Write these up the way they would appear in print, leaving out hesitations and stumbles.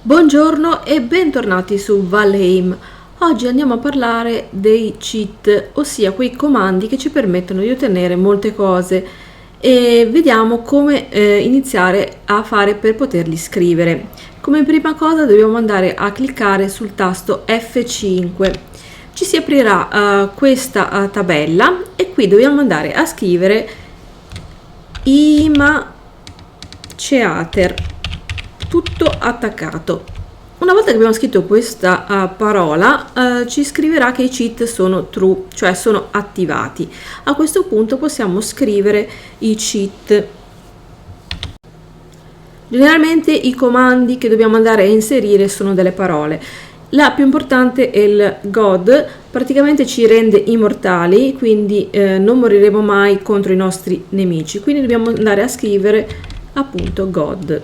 Buongiorno e bentornati su Valheim. Oggi andiamo a parlare dei cheat, ossia quei comandi che ci permettono di ottenere molte cose e vediamo come iniziare a fare per poterli scrivere. Come prima cosa dobbiamo andare a cliccare sul tasto F5. Ci si aprirà questa tabella e qui dobbiamo andare a scrivere ima theater, tutto attaccato. Una volta che abbiamo scritto questa parola ci scriverà che i cheat sono true, cioè sono attivati. A questo punto possiamo scrivere i cheat. Generalmente i comandi che dobbiamo andare a inserire sono delle parole. La più importante è il God, praticamente ci rende immortali, quindi non moriremo mai contro i nostri nemici, quindi dobbiamo andare a scrivere appunto God.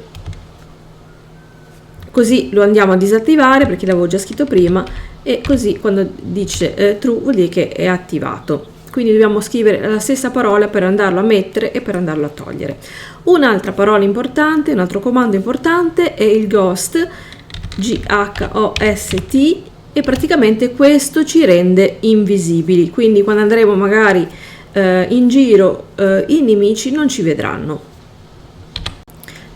Così lo andiamo a disattivare perché l'avevo già scritto prima e così quando dice true vuol dire che è attivato. Quindi dobbiamo scrivere la stessa parola per andarlo a mettere e per andarlo a togliere. Un'altra parola importante, un altro comando importante è il ghost, Ghost, e praticamente questo ci rende invisibili. Quindi quando andremo magari in giro i nemici non ci vedranno.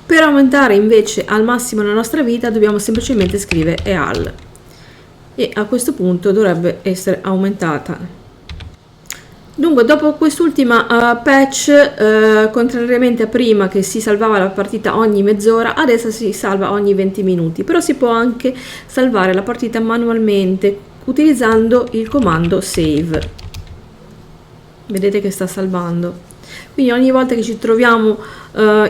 Per aumentare invece al massimo la nostra vita dobbiamo semplicemente scrivere eal e a questo punto dovrebbe essere aumentata. Dunque dopo quest'ultima patch, contrariamente a prima che si salvava la partita ogni mezz'ora, adesso si salva ogni 20 minuti, però si può anche salvare la partita manualmente utilizzando il comando save. Vedete che sta salvando. Quindi ogni volta che ci troviamo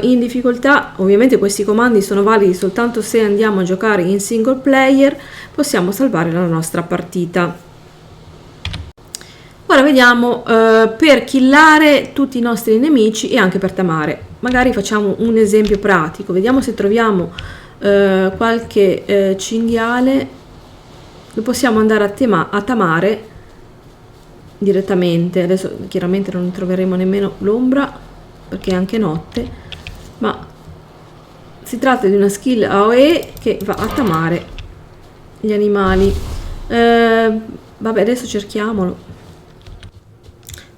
in difficoltà, ovviamente questi comandi sono validi soltanto se andiamo a giocare in single player, possiamo salvare la nostra partita. Ora vediamo per killare tutti i nostri nemici e anche per tamare. Magari facciamo un esempio pratico, vediamo se troviamo qualche cinghiale, lo possiamo andare a tamare direttamente. Adesso chiaramente non troveremo nemmeno l'ombra perché è anche notte, ma si tratta di una skill AOE che va a tamare gli animali. Vabbè, adesso cerchiamolo.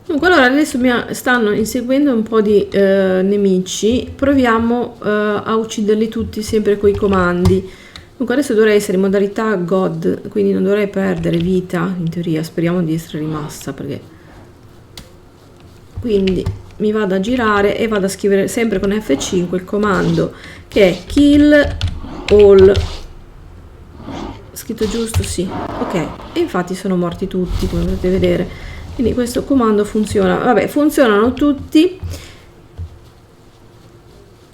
Dunque, allora adesso mi stanno inseguendo un po' di nemici, proviamo a ucciderli tutti sempre con i comandi. Dunque adesso dovrei essere in modalità God, quindi non dovrei perdere vita, in teoria, speriamo di essere rimasta, perché quindi mi vado a girare e vado a scrivere sempre con F5 il comando che è kill all. Scritto giusto? Sì, ok, e infatti sono morti tutti, come potete vedere, quindi questo comando funziona. Vabbè, funzionano tutti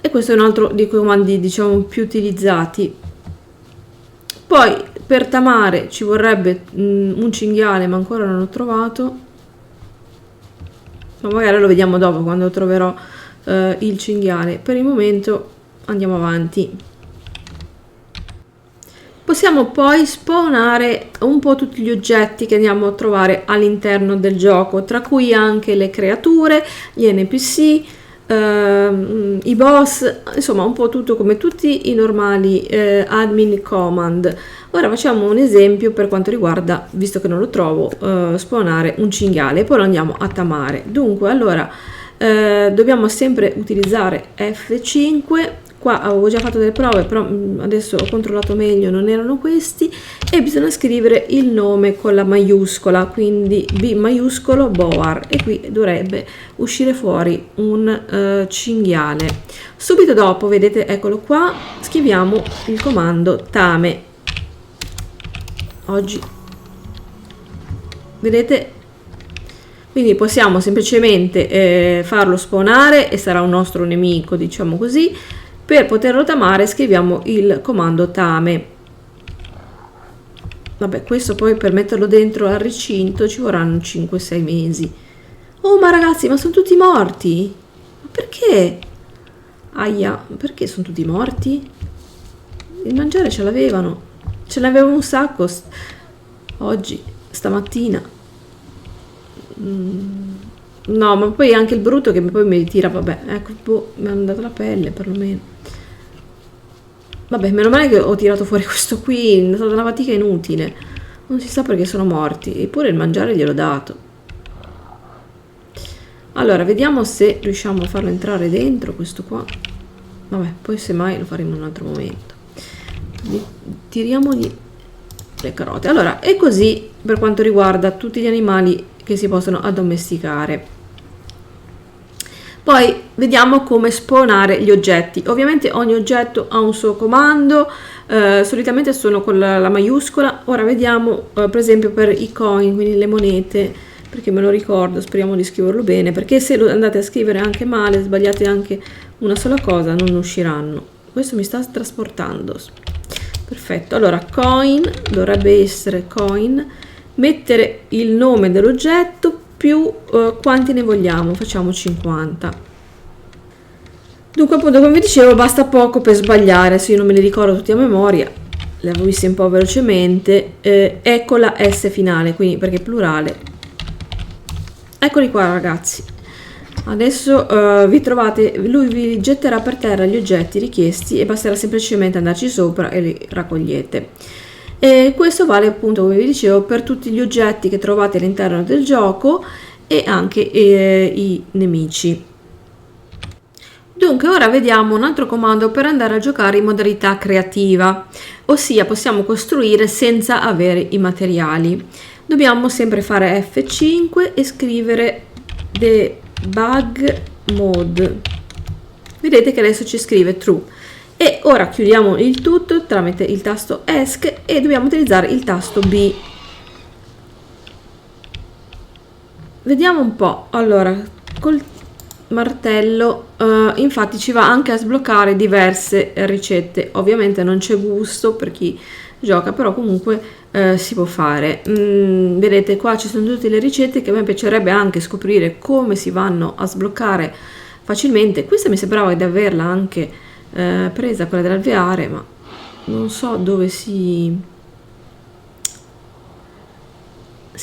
e questo è un altro dei comandi, diciamo, più utilizzati. Poi per tamare ci vorrebbe un cinghiale, ma ancora non l'ho trovato, ma magari lo vediamo dopo quando troverò il cinghiale. Per il momento andiamo avanti. Possiamo poi spawnare un po' tutti gli oggetti che andiamo a trovare all'interno del gioco, tra cui anche le creature, gli NPC, i boss, insomma un po' tutto come tutti i normali admin command. Ora facciamo un esempio per quanto riguarda, visto che non lo trovo, spawnare un cinghiale e poi lo andiamo a tamare. Dunque allora dobbiamo sempre utilizzare F5. Qua avevo già fatto delle prove, però adesso ho controllato meglio, non erano questi, e bisogna scrivere il nome con la maiuscola, quindi B maiuscolo Boar, e qui dovrebbe uscire fuori un cinghiale. Subito dopo, vedete, eccolo qua, scriviamo il comando tame. Oggi vedete, quindi possiamo semplicemente farlo spawnare e sarà un nostro nemico, diciamo così. Per poterlo tamare scriviamo il comando tame. Vabbè, questo poi per metterlo dentro al recinto ci vorranno 5-6 mesi. Oh, ma ragazzi, ma sono tutti morti? Ma perché? Aia, perché sono tutti morti? Il mangiare ce l'avevano. Ce n'avevo un sacco oggi, stamattina. No, ma poi anche il brutto che poi mi ritira, vabbè, ecco, boh, mi hanno dato la pelle perlomeno. Vabbè, meno male che ho tirato fuori questo qui, è stata una fatica inutile. Non si sa perché sono morti, eppure il mangiare gliel'ho dato. Allora, vediamo se riusciamo a farlo entrare dentro questo qua. Vabbè, poi semmai lo faremo in un altro momento. Tiriamogli le carote. Allora, è così per quanto riguarda tutti gli animali che si possono addomesticare. Poi vediamo come spawnare gli oggetti. Ovviamente ogni oggetto ha un suo comando, solitamente sono con la maiuscola. Ora vediamo per esempio per i coin, quindi le monete, perché me lo ricordo, speriamo di scriverlo bene, perché se lo andate a scrivere anche male, sbagliate anche una sola cosa, non usciranno. Questo mi sta trasportando. Perfetto, allora coin dovrebbe essere coin, mettere il nome dell'oggetto più quanti ne vogliamo, facciamo 50. Dunque appunto, come vi dicevo, basta poco per sbagliare, se io non me li ricordo tutti a memoria, li avevo visti un po' velocemente. Ecco la S finale, quindi perché è plurale. Eccoli qua ragazzi, adesso vi trovate, lui vi getterà per terra gli oggetti richiesti e basterà semplicemente andarci sopra e li raccogliete. E questo vale appunto, come vi dicevo, per tutti gli oggetti che trovate all'interno del gioco e anche i nemici. Dunque ora vediamo un altro comando per andare a giocare in modalità creativa, ossia possiamo costruire senza avere i materiali. Dobbiamo sempre fare F5 e scrivere debug mode. Vedete che adesso ci scrive true. E ora chiudiamo il tutto tramite il tasto ESC e dobbiamo utilizzare il tasto B. Vediamo un po'. Allora, col martello infatti ci va anche a sbloccare diverse ricette. Ovviamente non c'è gusto per chi gioca, però comunque si può fare. Vedete qua ci sono tutte le ricette che a me piacerebbe anche scoprire come si vanno a sbloccare facilmente. Questa mi sembrava di averla anche presa, quella dell'alveare, ma non so dove si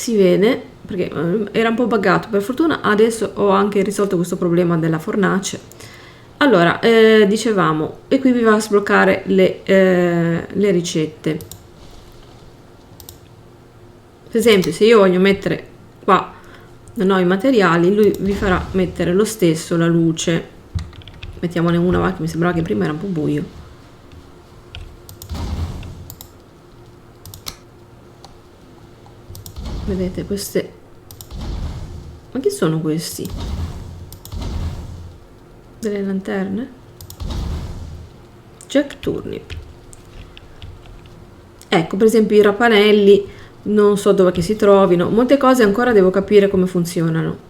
vede, perché era un po' buggato. Per fortuna adesso ho anche risolto questo problema della fornace. Allora, dicevamo, e qui vi va a sbloccare le ricette. Per esempio, se io voglio mettere qua, non ho i materiali, lui vi farà mettere lo stesso la luce. Mettiamone una, va, che mi sembrava che prima era un po' buio. Vedete queste, ma che sono questi? Delle lanterne? Jack Turnip. Ecco, per esempio i rapanelli non so dove che si trovino, molte cose ancora devo capire come funzionano.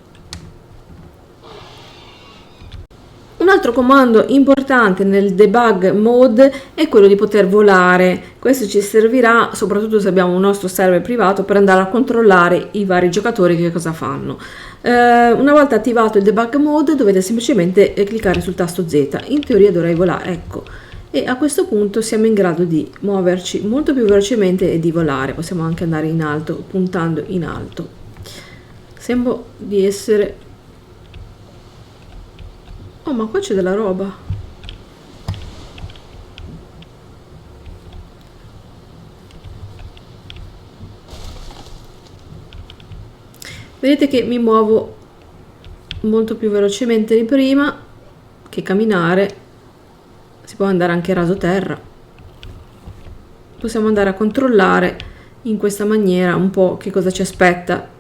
Un altro comando importante nel debug mode è quello di poter volare. Questo ci servirà soprattutto se abbiamo un nostro server privato per andare a controllare i vari giocatori che cosa fanno. Una volta attivato il debug mode dovete semplicemente cliccare sul tasto Z. In teoria dovrei volare, ecco. E a questo punto siamo in grado di muoverci molto più velocemente e di volare. Possiamo anche andare in alto puntando in alto. Sembra di essere... Oh, ma qua c'è della roba. Vedete che mi muovo molto più velocemente di prima, che camminare. Si può andare anche raso terra. Possiamo andare a controllare in questa maniera un po' che cosa ci aspetta.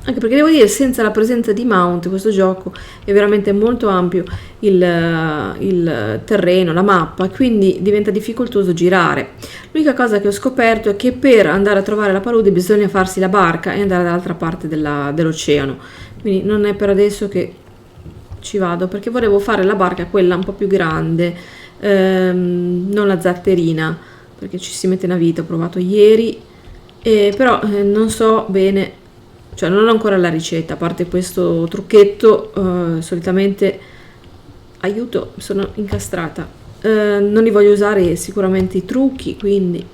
Anche perché devo dire, senza la presenza di mount, questo gioco è veramente molto ampio il terreno, la mappa, quindi diventa difficoltoso girare. L'unica cosa che ho scoperto è che per andare a trovare la palude bisogna farsi la barca e andare dall'altra parte dell'oceano. Quindi non è per adesso che ci vado, perché volevo fare la barca, quella un po' più grande, non la zatterina, perché ci si mette una vita, ho provato ieri, però non so bene. Cioè non ho ancora la ricetta, a parte questo trucchetto, solitamente, aiuto, sono incastrata, non li voglio usare sicuramente i trucchi, quindi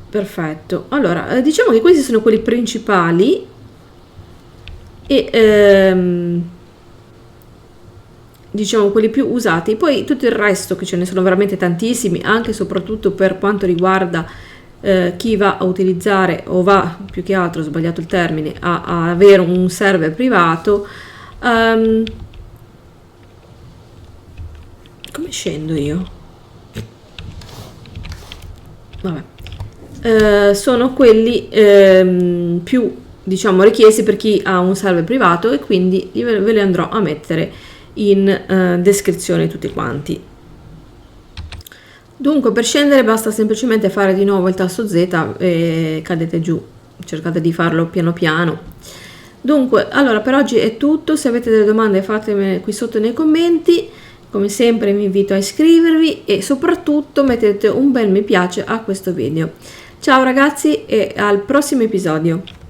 perfetto. Allora, diciamo che questi sono quelli principali e diciamo quelli più usati. Poi tutto il resto, che ce ne sono veramente tantissimi, anche e soprattutto per quanto riguarda chi va a utilizzare, o va più che altro, ho sbagliato il termine, a avere un server privato. Come scendo io? Vabbè. Sono quelli più, diciamo, richiesti per chi ha un server privato, e quindi ve li andrò a mettere in descrizione tutti quanti. Dunque, per scendere basta semplicemente fare di nuovo il tasto Z e cadete giù, cercate di farlo piano piano. Dunque, allora, per oggi è tutto. Se avete delle domande fatemele qui sotto nei commenti. Come sempre vi invito a iscrivervi e soprattutto mettete un bel mi piace a questo video. Ciao ragazzi, e al prossimo episodio.